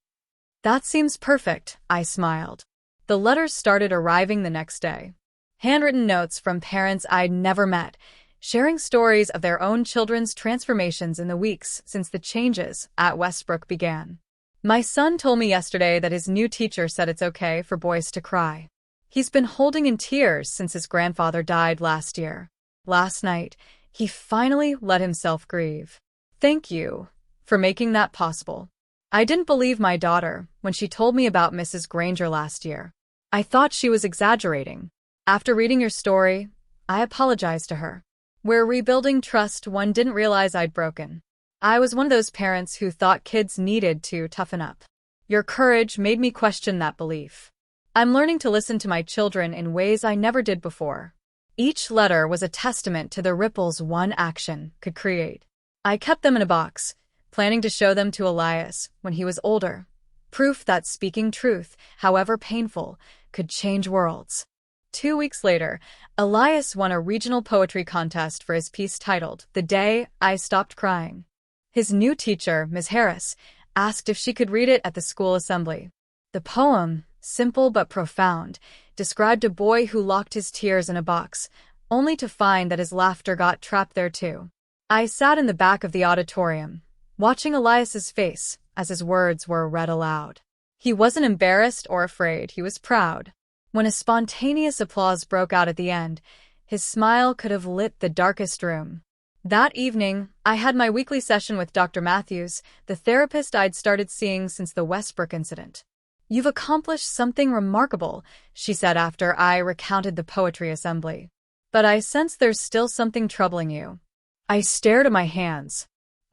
That seems perfect, I smiled. The letters started arriving the next day. Handwritten notes from parents I'd never met, sharing stories of their own children's transformations in the weeks since the changes at Westbrook began. My son told me yesterday that his new teacher said it's okay for boys to cry. He's been holding in tears since his grandfather died last year. Last night, he finally let himself grieve. Thank you for making that possible. I didn't believe my daughter when she told me about Mrs. Granger last year. I thought she was exaggerating. After reading your story, I apologized to her. We're rebuilding trust one didn't realize I'd broken. I was one of those parents who thought kids needed to toughen up. Your courage made me question that belief. I'm learning to listen to my children in ways I never did before. Each letter was a testament to the ripples one action could create. I kept them in a box, planning to show them to Elias when he was older. Proof that speaking truth, however painful, could change worlds. 2 weeks later, Elias won a regional poetry contest for his piece titled "The Day I Stopped Crying." His new teacher, Ms. Harris, asked if she could read it at the school assembly. The poem, simple but profound, described a boy who locked his tears in a box, only to find that his laughter got trapped there too. I sat in the back of the auditorium, watching Elias's face as his words were read aloud. He wasn't embarrassed or afraid, he was proud. When a spontaneous applause broke out at the end, his smile could have lit the darkest room. That evening, I had my weekly session with Dr. Matthews, the therapist I'd started seeing since the Westbrook incident. "You've accomplished something remarkable," she said after I recounted the poetry assembly. "But I sense there's still something troubling you." I stared at my hands.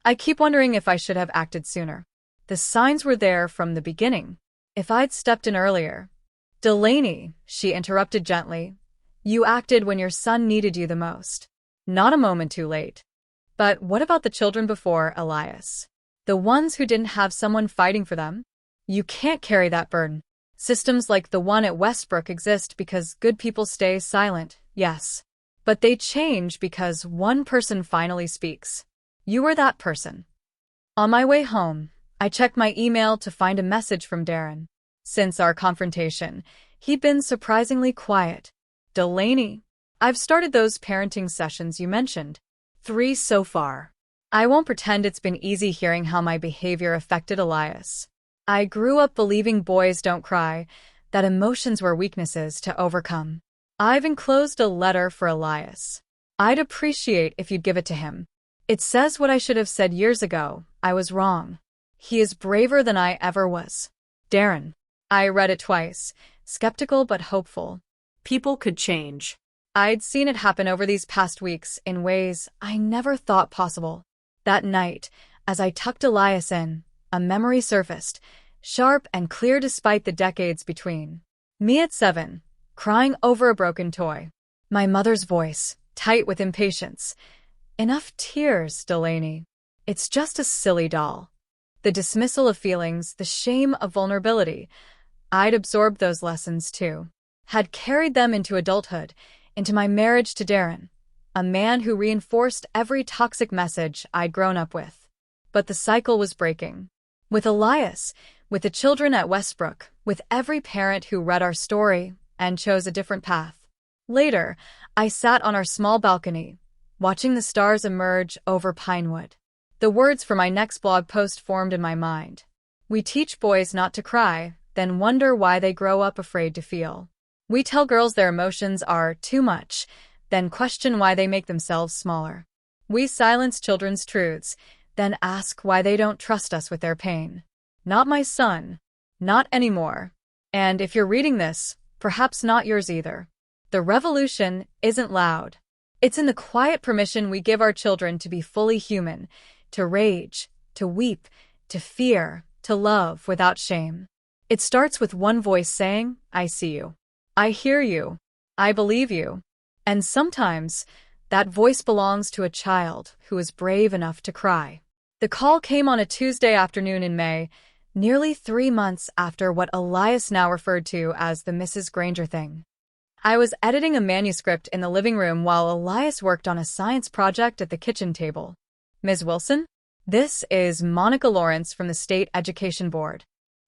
"I keep wondering if I should have acted sooner. The signs were there from the beginning. If I'd stepped in earlier." "Delaney," she interrupted gently, "you acted when your son needed you the most. Not a moment too late." "But what about the children before Elias? The ones who didn't have someone fighting for them? You can't carry that burden. Systems like the one at Westbrook exist because good people stay silent, yes. But they change because one person finally speaks. You were that person." On my way home, I checked my email to find a message from Darren. Since our confrontation, he'd been surprisingly quiet. "Delaney, I've started those parenting sessions you mentioned. 3 so far. I won't pretend it's been easy hearing how my behavior affected Elias. I grew up believing boys don't cry, that emotions were weaknesses to overcome. I've enclosed a letter for Elias. I'd appreciate if you'd give it to him. It says what I should have said years ago. I was wrong. He is braver than I ever was. Darren." I read it twice, skeptical but hopeful. People could change. I'd seen it happen over these past weeks in ways I never thought possible. That night, as I tucked Elias in, a memory surfaced, sharp and clear despite the decades between. Me at 7, crying over a broken toy. My mother's voice, tight with impatience. "Enough tears, Delaney. It's just a silly doll." The dismissal of feelings, the shame of vulnerability. I'd absorbed those lessons too. Had carried them into adulthood, into my marriage to Darren, a man who reinforced every toxic message I'd grown up with. But the cycle was breaking. With Elias, with the children at Westbrook, with every parent who read our story and chose a different path. Later, I sat on our small balcony, watching the stars emerge over Pinewood. The words for my next blog post formed in my mind. We teach boys not to cry, then wonder why they grow up afraid to feel. We tell girls their emotions are too much, then question why they make themselves smaller. We silence children's truths, then ask why they don't trust us with their pain. Not my son. Not anymore. And if you're reading this, perhaps not yours either. The revolution isn't loud. It's in the quiet permission we give our children to be fully human, to rage, to weep, to fear, to love without shame. It starts with one voice saying, "I see you. I hear you. I believe you." And sometimes, that voice belongs to a child who is brave enough to cry. The call came on a Tuesday afternoon in May, nearly 3 months after what Elias now referred to as the Mrs. Granger thing. I was editing a manuscript in the living room while Elias worked on a science project at the kitchen table. "Ms. Wilson? This is Monica Lawrence from the State Education Board."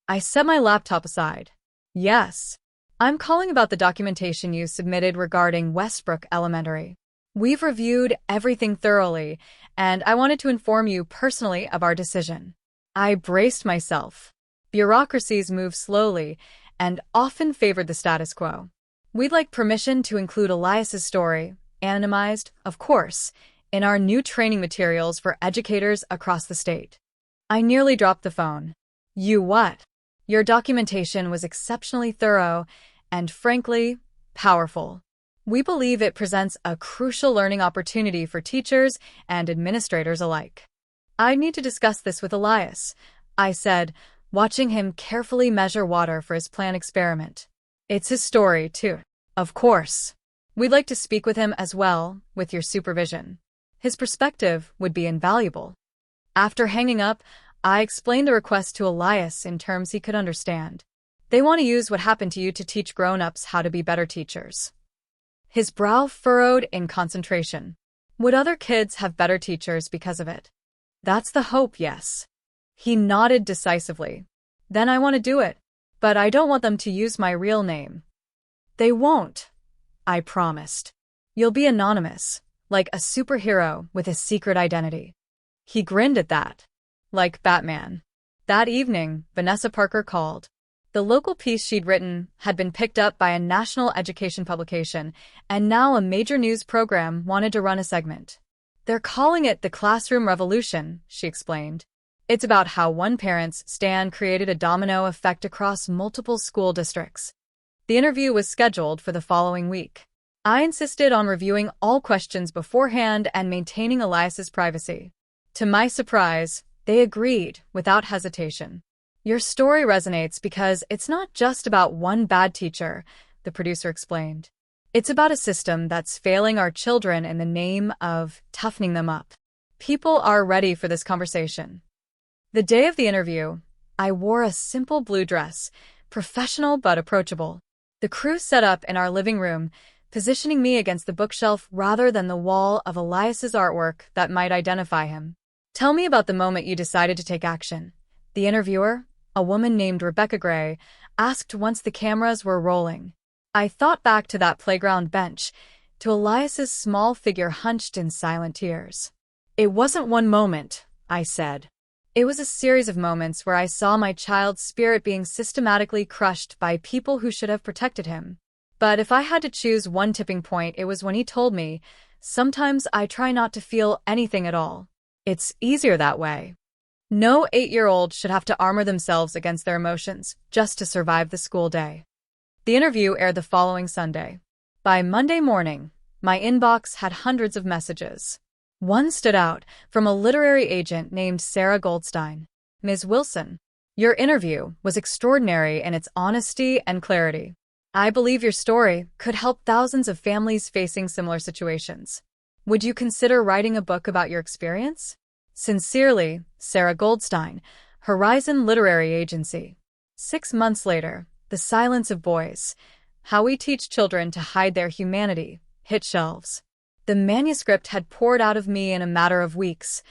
I set my laptop aside. "Yes. I'm calling about the documentation you submitted regarding Westbrook Elementary. We've reviewed everything thoroughly, and I wanted to inform you personally of our decision." I braced myself. Bureaucracies move slowly and often favored the status quo. We'd like permission to include Elias's story, anonymized, of course, in our new training materials for educators across the state. I nearly dropped the phone. You what? Your documentation was exceptionally thorough and, frankly, powerful. We believe it presents a crucial learning opportunity for teachers and administrators alike. I need to discuss this with Elias, I said, watching him carefully measure water for his planned experiment. It's his story, too. Of course. We'd like to speak with him as well, with your supervision. His perspective would be invaluable. After hanging up, I explained the request to Elias in terms he could understand. They want to use what happened to you to teach grown-ups how to be better teachers. His brow furrowed in concentration. Would other kids have better teachers because of it? That's the hope, yes. He nodded decisively. Then I want to do it. But I don't want them to use my real name. They won't, I promised. You'll be anonymous, like a superhero with a secret identity. He grinned at that. Like Batman. That evening, Vanessa Parker called. The local piece she'd written had been picked up by a national education publication, and now a major news program wanted to run a segment. They're calling it the classroom revolution, she explained. It's about how one parent's stand created a domino effect across multiple school districts. The interview was scheduled for the following week. I insisted on reviewing all questions beforehand and maintaining Elias's privacy. To my surprise, they agreed without hesitation. Your story resonates because it's not just about one bad teacher, the producer explained. It's about a system that's failing our children in the name of toughening them up. People are ready for this conversation. The day of the interview, I wore a simple blue dress, professional but approachable. The crew set up in our living room, positioning me against the bookshelf rather than the wall of Elias's artwork that might identify him. Tell me about the moment you decided to take action. The interviewer, a woman named Rebecca Gray, asked once the cameras were rolling. I thought back to that playground bench, to Elias's small figure hunched in silent tears. It wasn't one moment, I said. It was a series of moments where I saw my child's spirit being systematically crushed by people who should have protected him. But if I had to choose one tipping point, it was when he told me, "Sometimes I try not to feel anything at all. It's easier that way." No 8-year-old should have to armor themselves against their emotions just to survive the school day. The interview aired the following Sunday. By Monday morning, my inbox had hundreds of messages. One stood out, from a literary agent named Sarah Goldstein. Ms. Wilson, your interview was extraordinary in its honesty and clarity. I believe your story could help thousands of families facing similar situations. Would you consider writing a book about your experience? Sincerely, Sarah Goldstein, Horizon Literary Agency. 6 months later, The Silence of Boys, How We Teach Children to Hide Their Humanity, hit shelves. The manuscript had poured out of me in a matter of weeks,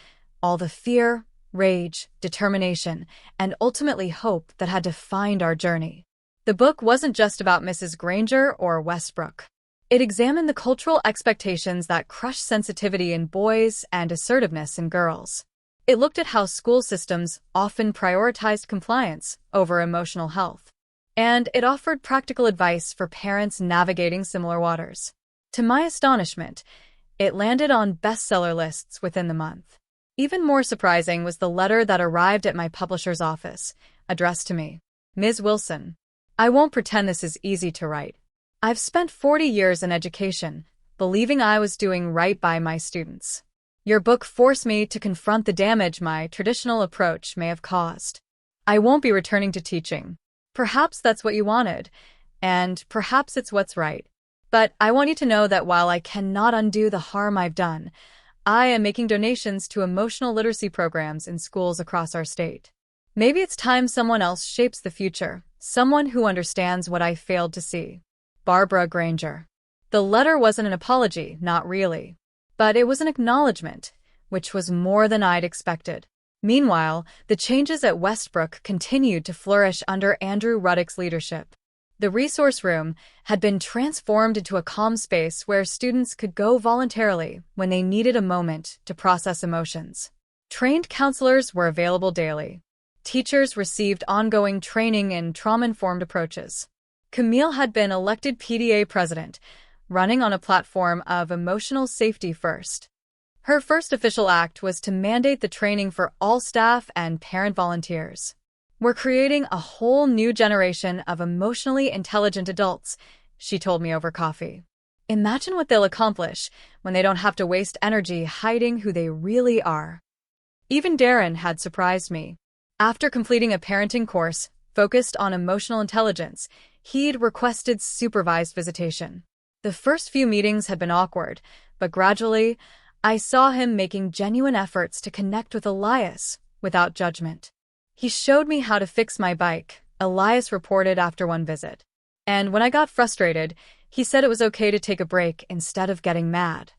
all the fear, rage, determination, and ultimately hope that had defined our journey. The book wasn't just about Mrs. Granger or Westbrook. It examined the cultural expectations that crush sensitivity in boys and assertiveness in girls. It looked at how school systems often prioritized compliance over emotional health. And it offered practical advice for parents navigating similar waters. To my astonishment, it landed on bestseller lists within the month. Even more surprising was the letter that arrived at my publisher's office, addressed to me. Ms. Wilson, I won't pretend this is easy to write. I've spent 40 years in education, believing I was doing right by my students. Your book forced me to confront the damage my traditional approach may have caused. I won't be returning to teaching. Perhaps that's what you wanted, and perhaps it's what's right. But I want you to know that while I cannot undo the harm I've done, I am making donations to emotional literacy programs in schools across our state. Maybe it's time someone else shapes the future, someone who understands what I failed to see. Barbara Granger. The letter wasn't an apology, not really. But it was an acknowledgement, which was more than I'd expected. Meanwhile, the changes at Westbrook continued to flourish under Andrew Ruddock's leadership. The resource room had been transformed into a calm space where students could go voluntarily when they needed a moment to process emotions. Trained counselors were available daily. Teachers received ongoing training in trauma-informed approaches. Camille had been elected PTA president, running on a platform of emotional safety first. Her first official act was to mandate the training for all staff and parent volunteers. "We're creating a whole new generation of emotionally intelligent adults," she told me over coffee. "Imagine what they'll accomplish when they don't have to waste energy hiding who they really are." Even Darren had surprised me. After completing a parenting course focused on emotional intelligence, he'd requested supervised visitation. The first few meetings had been awkward, but gradually, I saw him making genuine efforts to connect with Elias without judgment. "He showed me how to fix my bike," Elias reported after one visit. "And when I got frustrated, he said it was okay to take a break instead of getting mad."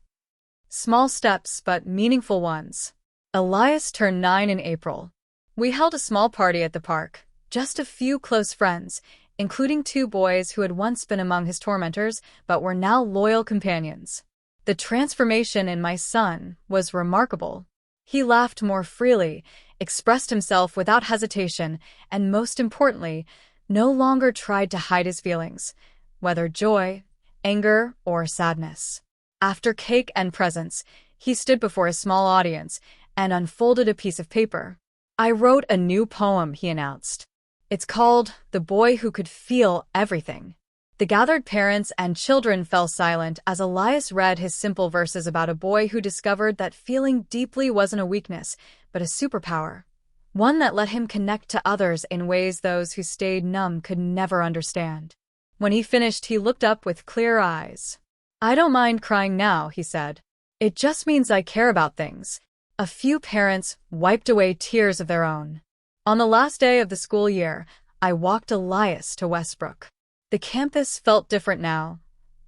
Small steps, but meaningful ones. Elias turned 9 in April. We held a small party at the park, just a few close friends, including 2 boys who had once been among his tormentors but were now loyal companions. The transformation in my son was remarkable. He laughed more freely, expressed himself without hesitation, and most importantly, no longer tried to hide his feelings, whether joy, anger, or sadness. After cake and presents, he stood before a small audience and unfolded a piece of paper. "I wrote a new poem," he announced. "It's called The Boy Who Could Feel Everything." The gathered parents and children fell silent as Elias read his simple verses about a boy who discovered that feeling deeply wasn't a weakness, but a superpower. One that let him connect to others in ways those who stayed numb could never understand. When he finished, he looked up with clear eyes. "I don't mind crying now," he said. "It just means I care about things." A few parents wiped away tears of their own. On the last day of the school year, I walked Elias to Westbrook. The campus felt different now,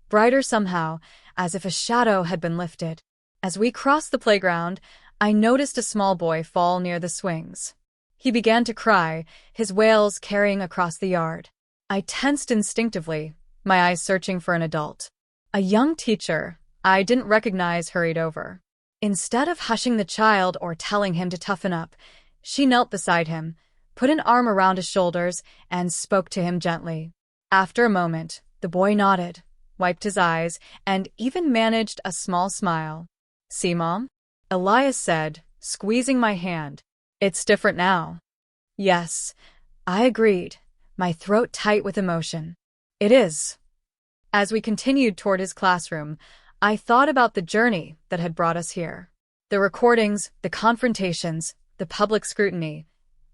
brighter somehow, as if a shadow had been lifted. As we crossed the playground, I noticed a small boy fall near the swings. He began to cry, his wails carrying across the yard. I tensed instinctively, my eyes searching for an adult. A young teacher I didn't recognize hurried over. Instead of hushing the child or telling him to toughen up, she knelt beside him, put an arm around his shoulders, and spoke to him gently. After a moment, the boy nodded, wiped his eyes, and even managed a small smile. "See, Mom?" Elias said, squeezing my hand. "It's different now." "Yes," I agreed, my throat tight with emotion. "It is." As we continued toward his classroom, I thought about the journey that had brought us here. The recordings, the confrontations, the public scrutiny,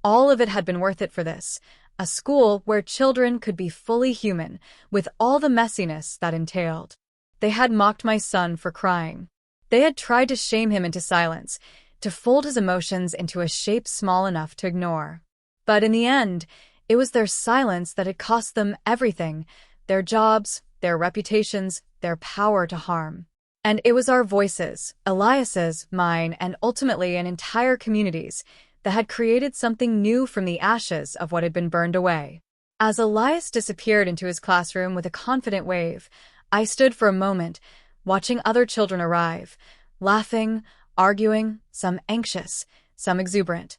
all of it had been worth it for this, a school where children could be fully human, with all the messiness that entailed. They had mocked my son for crying. They had tried to shame him into silence, to fold his emotions into a shape small enough to ignore. But in the end, it was their silence that had cost them everything, their jobs, their reputations, their power to harm. And it was our voices, Elias's, mine, and ultimately an entire community's, that had created something new from the ashes of what had been burned away. As Elias disappeared into his classroom with a confident wave, I stood for a moment, watching other children arrive, laughing, arguing, some anxious, some exuberant,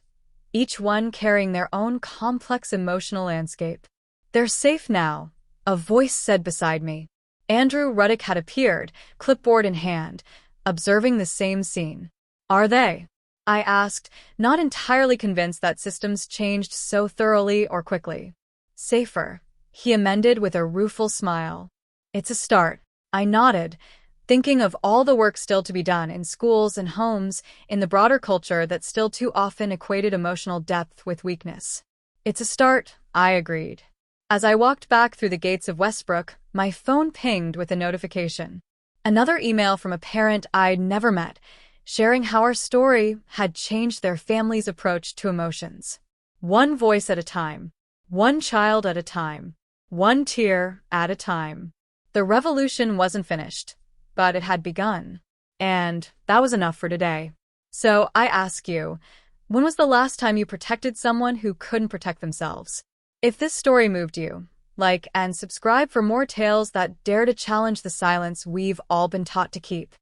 each one carrying their own complex emotional landscape. "They're safe now," a voice said beside me. Andrew Ruddick had appeared, clipboard in hand, observing the same scene. "Are they?" I asked, not entirely convinced that systems changed so thoroughly or quickly. "Safer," he amended with a rueful smile. "It's a start." I nodded, thinking of all the work still to be done in schools and homes, in the broader culture that still too often equated emotional depth with weakness. "It's a start," I agreed. As I walked back through the gates of Westbrook, my phone pinged with a notification. Another email from a parent I'd never met, sharing how our story had changed their family's approach to emotions. One voice at a time, one child at a time, one tear at a time. The revolution wasn't finished, but it had begun. And that was enough for today. So I ask you, when was the last time you protected someone who couldn't protect themselves? If this story moved you, like and subscribe for more tales that dare to challenge the silence we've all been taught to keep.